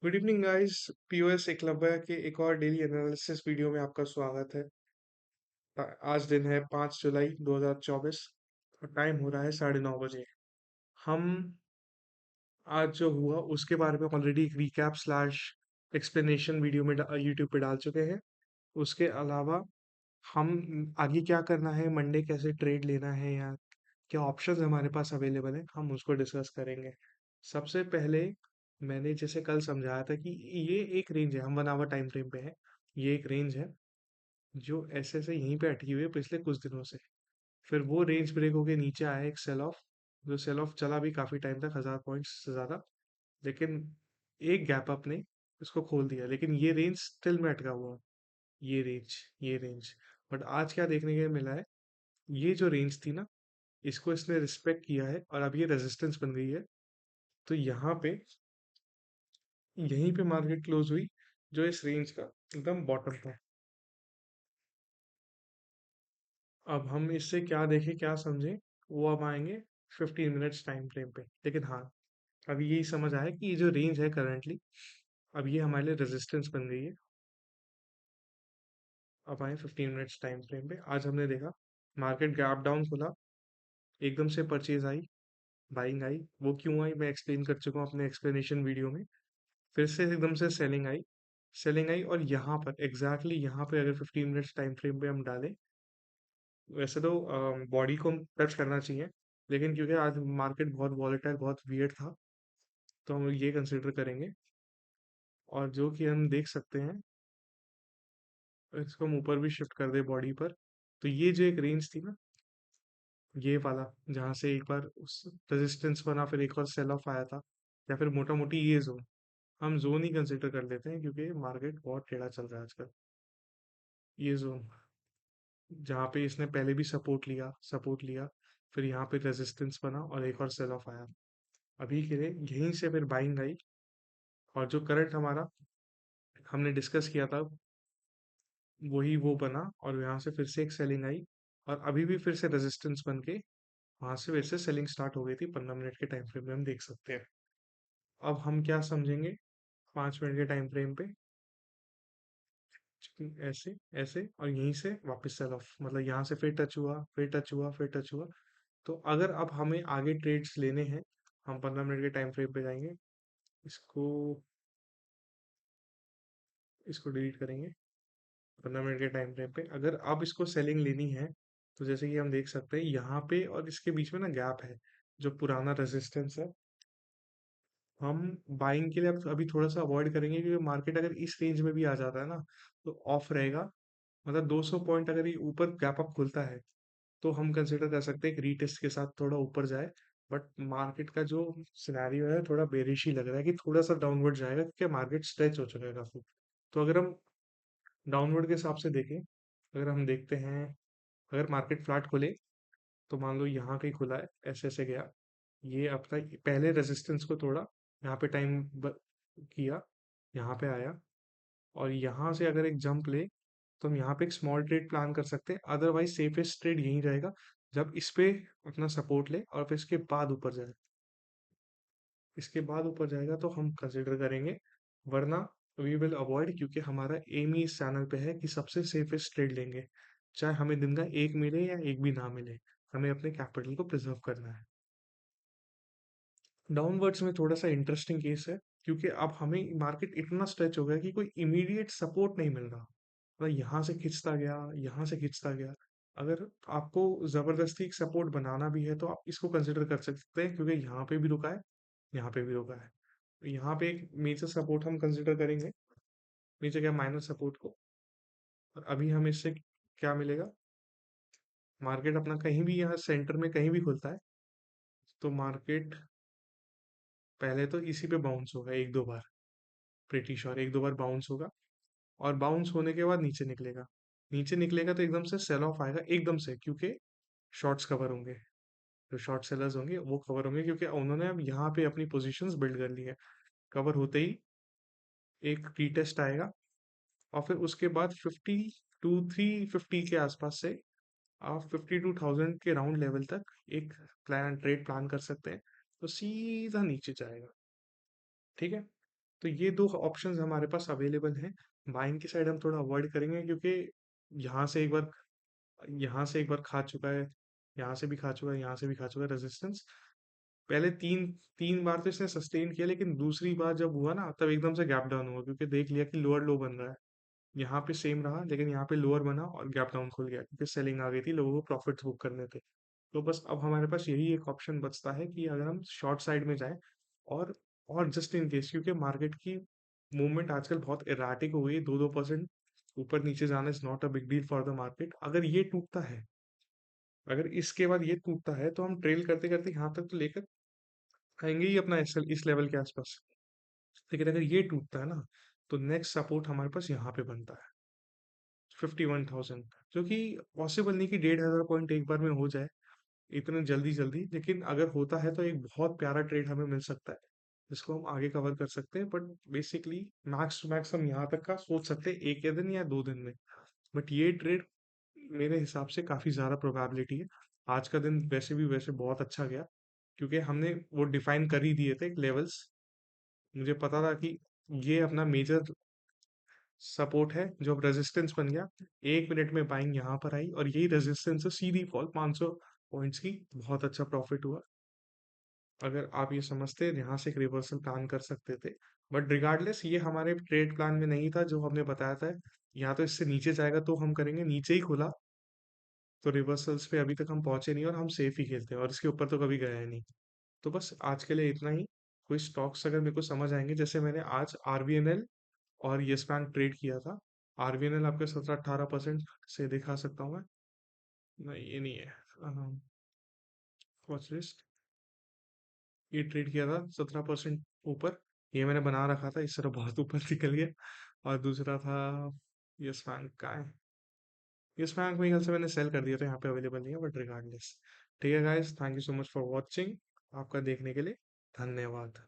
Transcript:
Good evening guys. POS Eklavya के एक और डेली एनालिसिस वीडियो में आपका स्वागत है। आज दिन है 5 जुलाई 2024 और टाइम हो रहा है 9:30 बजे। हम आज जो हुआ उसके बारे में ऑलरेडी एक रिकैप स्लैश एक्सप्लेनेशन वीडियो में यूट्यूब पे डाल चुके हैं। उसके अलावा हम आगे क्या करना है, मंडे कैसे ट्रेड लेना है या क्या ऑप्शंस हमारे पास अवेलेबल है, हम उसको डिस्कस करेंगे। सबसे पहले मैंने जैसे कल समझाया था कि ये एक रेंज है, हम 1 आवर टाइम फ्रेम पे है। ये एक रेंज है जो ऐसे से यहीं पे अटकी हुई है पिछले कुछ दिनों से। फिर वो रेंज ब्रेक होके नीचे आया एक सेल ऑफ, जो सेल ऑफ चला भी काफी टाइम तक, 1000 पॉइंट्स से ज्यादा। लेकिन एक गैप अप ने इसको खोल दिया, लेकिन ये रेंज स्टिल में अटका हुआ है। ये रेंज बट आज क्या देखने के लिए मिला है, ये जो रेंज थी ना, इसको इसने रिस्पेक्ट किया है और अब ये रेजिस्टेंस बन गई है। तो यहाँ पे यहीं पे मार्केट क्लोज हुई, जो इस रेंज का एकदम बॉटम था। अब हम इससे क्या देखें क्या समझें, वो अब आएंगे 15 मिनट्स टाइम फ्रेम पे। लेकिन हाँ, अभी यही समझ आया कि ये जो रेंज है करंटली, अब ये हमारे लिए रेजिस्टेंस बन गई है। अब आए 15 मिनट्स टाइम फ्रेम पे। आज हमने देखा मार्केट गैप डाउन खुला, एकदम से परचेज आई, बाइंग आई। वो क्यों आई मैं एक्सप्लेन कर चुका हूँ अपने एक्सप्लेनेशन वीडियो में। फिर से एकदम से सेलिंग आई और यहाँ पर एग्जैक्टली यहाँ पे अगर 15 मिनट्स टाइम फ्रेम पे हम डालें, वैसे तो बॉडी को टच करना चाहिए, लेकिन क्योंकि आज मार्केट बहुत वॉलेटाइल बहुत वियर्ड था, तो हम ये कंसिडर करेंगे। और जो कि हम देख सकते हैं, इसको हम ऊपर भी शिफ्ट कर दे बॉडी पर, तो ये जो एक रेंज थी ना, ये वाला, जहाँ से एक बार उस रेजिस्टेंस बना फिर एक और सेल ऑफ आया था, या फिर मोटा मोटी ये जोन, हम जोन ही कंसिडर कर लेते हैं क्योंकि मार्केट बहुत टेढ़ा चल रहा है आजकल। ये जोन जहाँ पे इसने पहले भी सपोर्ट लिया, फिर यहाँ पे रेजिस्टेंस बना और एक और सेल ऑफ आया। अभी के लिए यहीं से फिर बाइंग आई, और जो करंट हमारा हमने डिस्कस किया था, वही वो बना और यहाँ से फिर से एक सेलिंग आई, और अभी भी फिर से रेजिस्टेंस बन के वहां से फिर से सेलिंग स्टार्ट हो गई थी। 15 मिनट के टाइम फ्रेम में हम देख सकते हैं। अब हम क्या समझेंगे 5 मिनट के टाइम फ्रेम पे, ऐसे ऐसे और यहीं से वापस सेल ऑफ, मतलब यहाँ से फिर टच हुआ, फिर टच हुआ, फिर टच हुआ। तो अगर अब हमें आगे ट्रेड्स लेने हैं, हम 15 मिनट के टाइम फ्रेम पे जाएंगे। इसको इसको डिलीट करेंगे। 15 मिनट के टाइम फ्रेम पे अगर अब इसको सेलिंग लेनी है, तो जैसे कि हम देख सकते हैं यहाँ पे और इसके बीच में ना गैप है, जो पुराना रेजिस्टेंस है। हम बाइंग के लिए अब अभी थोड़ा सा अवॉइड करेंगे, क्योंकि मार्केट अगर इस रेंज में भी आ जाता है ना, तो ऑफ रहेगा। मतलब 200 पॉइंट अगर ये ऊपर गैप अप खुलता है, तो हम कंसिडर कर सकते हैं कि रीटेस्ट के साथ थोड़ा ऊपर जाए। बट मार्केट का जो सिनेरियो है थोड़ा बेरिश ही लग रहा है कि थोड़ा सा डाउनवर्ड जाएगा, क्योंकि मार्केट स्ट्रेच हो चुका है काफी। तो अगर हम डाउनवर्ड के हिसाब से देखें, अगर हम देखते हैं, अगर मार्केट फ्लैट खुले, तो मान लो यहाँ कहीं खुला है, ऐसे ऐसे गया, ये अपना पहले रेजिस्टेंस को तोड़ा, यहाँ पे किया, यहाँ पे आया, और यहाँ से अगर एक जंप ले, तो हम यहाँ पे एक स्मॉल ट्रेड प्लान कर सकते हैं। अदरवाइज सेफेस्ट ट्रेड यही रहेगा, जब इस पे अपना सपोर्ट ले और फिर इसके बाद ऊपर जाए। इसके बाद ऊपर जाएगा तो हम कंसिडर करेंगे, वरना वी विल अवॉइड, क्योंकि हमारा एम ही इस चैनल पे है कि सबसे सेफेस्ट ट्रेड लेंगे, चाहे हमें दिन का एक मिले या एक भी ना मिले, हमें अपने कैपिटल को प्रिजर्व करना है। डाउनवर्ड्स में थोड़ा सा इंटरेस्टिंग केस है, क्योंकि अब हमें मार्केट इतना स्ट्रेच हो गया कि कोई इमीडिएट सपोर्ट नहीं मिल रहा। मतलब यहाँ से खिंचता गया, यहाँ से खिंचता गया। अगर आपको जबरदस्ती एक सपोर्ट बनाना भी है, तो आप इसको कंसिडर कर सकते हैं, क्योंकि यहाँ पे भी रुका है, यहाँ पे भी रुका है। तो यहाँ पे एक मेजर सपोर्ट हम कंसिडर करेंगे, नीचे क्या माइनर सपोर्ट को। और अभी हमें इससे क्या मिलेगा, मार्केट अपना कहीं भी यहाँ सेंटर में कहीं भी खुलता है, तो मार्केट पहले तो इसी पे बाउंस होगा एक दो बार, प्रीटी श्योर एक दो बार बाउंस होगा, और बाउंस होने के बाद नीचे निकलेगा। नीचे निकलेगा तो एकदम से सेल ऑफ आएगा एकदम से, क्योंकि शॉर्ट्स कवर होंगे, जो शॉर्ट सेलर्स होंगे वो कवर होंगे, क्योंकि उन्होंने अब यहाँ पे अपनी पोजीशंस बिल्ड कर ली है। कवर होते ही एक रीटेस्ट आएगा, और फिर उसके बाद 350 के आसपास से आप 52,000 के राउंड लेवल तक एक ट्रेड प्लान कर सकते हैं। तो सीधा नीचे जाएगा। ठीक है। तो ये दो ऑप्शंस हमारे पास अवेलेबल हैं। बाइंग की साइड हम थोड़ा अवॉइड करेंगे, क्योंकि यहाँ से एक बार यहाँ से एक बार खा चुका है, यहाँ से भी खा चुका है, यहाँ से भी खा चुका है रेजिस्टेंस। पहले तीन तीन बार तो इसने सस्टेन किया, लेकिन दूसरी बार जब हुआ ना तब एकदम से गैप डाउन हुआ, क्योंकि देख लिया कि लोअर लो बन रहा है। यहाँ पे सेम रहा, लेकिन यहाँ पे लोअर बना और गैप डाउन खुल गया, क्योंकि सेलिंग आ गई थी, लोगों को प्रॉफिट्स बुक करने थे। तो बस अब हमारे पास यही एक ऑप्शन बचता है कि अगर हम शॉर्ट साइड में जाएं, और और जस्ट इन केस, क्योंकि मार्केट की मूवमेंट आजकल बहुत इराटिक हो गई है, 2-2% ऊपर नीचे जाना is not a big deal for the market. अगर ये टूटता है, अगर इसके बाद ये टूटता है, तो हम ट्रेल करते करते यहाँ तक तो लेकर आएंगे ही अपना इस लेवल के आसपास। लेकिन अगर ये टूटता है ना, तो नेक्स्ट सपोर्ट हमारे पास यहाँ पे बनता है 51,000, जो कि पॉसिबल नहीं कि 1,500 पॉइंट एक बार में हो जाए इतने जल्दी जल्दी, लेकिन अगर होता है तो एक बहुत प्यारा ट्रेड हमें मिल सकता है, जिसको हम आगे कवर कर सकते हैं। But basically max to max हम यहाँ तक का सोच सकते हैं एक या दिन या 2 दिन में। बट ये ट्रेड मेरे हिसाब से काफी ज्यादा प्रोबेबिलिटी है। आज का दिन वैसे बहुत अच्छा गया, क्योंकि हमने वो डिफाइन कर ही दिए थे लेवल्स। मुझे पता था कि ये अपना मेजर सपोर्ट है, जो अब रेजिस्टेंस बन गया। 1 मिनट में बाइंग यहाँ पर आई, और यही रेजिस्टेंस है, सीधी फॉल 500 पॉइंट्स की, बहुत अच्छा प्रॉफिट हुआ। अगर आप ये समझते यहाँ से एक रिवर्सल प्लान कर सकते थे। बट रिगार्डलेस, ये हमारे ट्रेड प्लान में नहीं था जो हमने बताया था। या तो इससे नीचे जाएगा तो हम करेंगे, नीचे ही खुला तो रिवर्सल्स पे अभी तक हम पहुंचे नहीं, और हम सेफ ही खेलते हैं, और इसके ऊपर तो कभी गए नहीं। तो बस आज के लिए इतना ही। कोई स्टॉक्स अगर मेरे को समझ आएंगे, जैसे मैंने आज आरबीएनएल और यस बैंक ट्रेड किया था। आरबीएनएल आपके 17-18% से दिखा सकता हूँ मैं। नहीं, ये नहीं है। वॉच लिस्ट, ये ट्रेड किया था 17% ऊपर। ये मैंने बना रखा था, इस तरह बहुत ऊपर निकल गया। और दूसरा था यस बैंक का है। यस बैंक में ख्याल से मैंने सेल कर दिया था, यहाँ पे अवेलेबल नहीं है, बट रिगार्डलेस। ठीक है guys, thank you so much for watching. आपका देखने के लिए धन्यवाद।